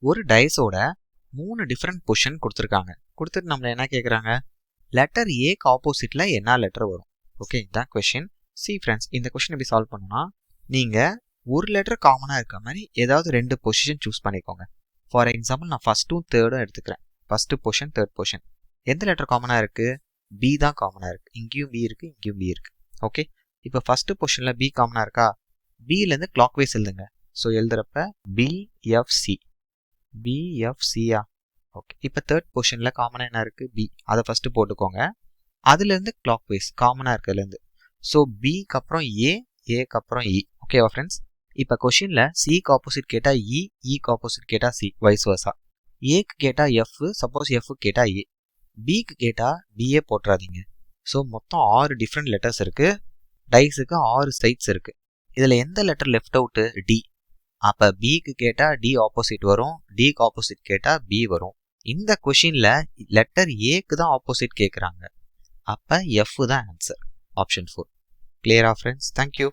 ஒரு டைஸோட 3 different position கொடுத்துருக்காங்க. கொடுத்துட்டு நம்மள என்ன கேட்குறாங்க, லெட்டர் ஏக்கு ஆப்போசிட்டில் என்ன லெட்டர் வரும். ஓகே, இதுதான் கொஷின். சி ஃப்ரெண்ட்ஸ், இந்த கொஷின் எப்படி சால்வ் பண்ணணும்னா, நீங்கள் ஒரு லெட்டர் காமனாக இருக்க மாதிரி ஏதாவது 2 பொசிஷன் சூஸ் பண்ணிக்கோங்க. ஃபார் எக்ஸாம்பிள் நான் ஃபஸ்ட்டும் தேர்டும் எடுத்துக்கிறேன். First position, third position. எந்த லெட்டர் காமனாக இருக்குது? பி தான் காமனாக இருக்குது. இங்கேயும் பி இருக்குது, இங்கேயும் பி இருக்குது. ஓகே, இப்போ ஃபஸ்ட்டு பொசிஷனில் பி காமனாக இருக்கா? பியிலேருந்து கிளாக் வைஸ் எழுதுங்க. ஸோ எழுதுறப்ப பிஎஃப்சி. பிஎஃப்சியா? ஓகே, இப்போ தேர்ட் பொசிஷனில் காமனாக என்ன இருக்குது? பி. அதை ஃபஸ்ட்டு போட்டுக்கோங்க. அதுலேருந்து கிளாக் வைஸ் காமனாக இருக்கிறதுலேருந்து. ஸோ பிக்கு அப்புறம் ஏ, ஏக்கு அப்புறம் இ. ஓகேவா ஃப்ரெண்ட்ஸ்? இப்போ கொஷினில் சிக்கு ஆப்போசிட் கேட்டால் இ, இக்கு ஆப்போசிட் கேட்டால் சி, வைஸ் வர்ஸா. ஏக்கு கேட்டால் எஃப், சப்போஸ் எஃப்க்கு கேட்டால் ஏ. பிக்கு கேட்டால் பிஏ போட்டுறாதீங்க. ஸோ மொத்தம் 6 டிஃப்ரெண்ட் லெட்டர்ஸ் இருக்குது. டைஸுக்கு 6 சைட்ஸ் இருக்குது. இதில் எந்த லெட்டர் லெஃப்ட் அவுட்டு? டி. அப்போ பிக்கு கேட்டால் டி ஆப்போசிட் வரும், டிக்கு ஆப்போசிட் கேட்டால் பி வரும். இந்த கொஷினில் லெட்டர் ஏக்கு தான் ஆப்போசிட் கேட்குறாங்க. அப்போ எஃப் தான் ஆன்சர். ஆப்ஷன் 4. கிளியரா ஃப்ரெண்ட்ஸ்? தேங்க்யூ.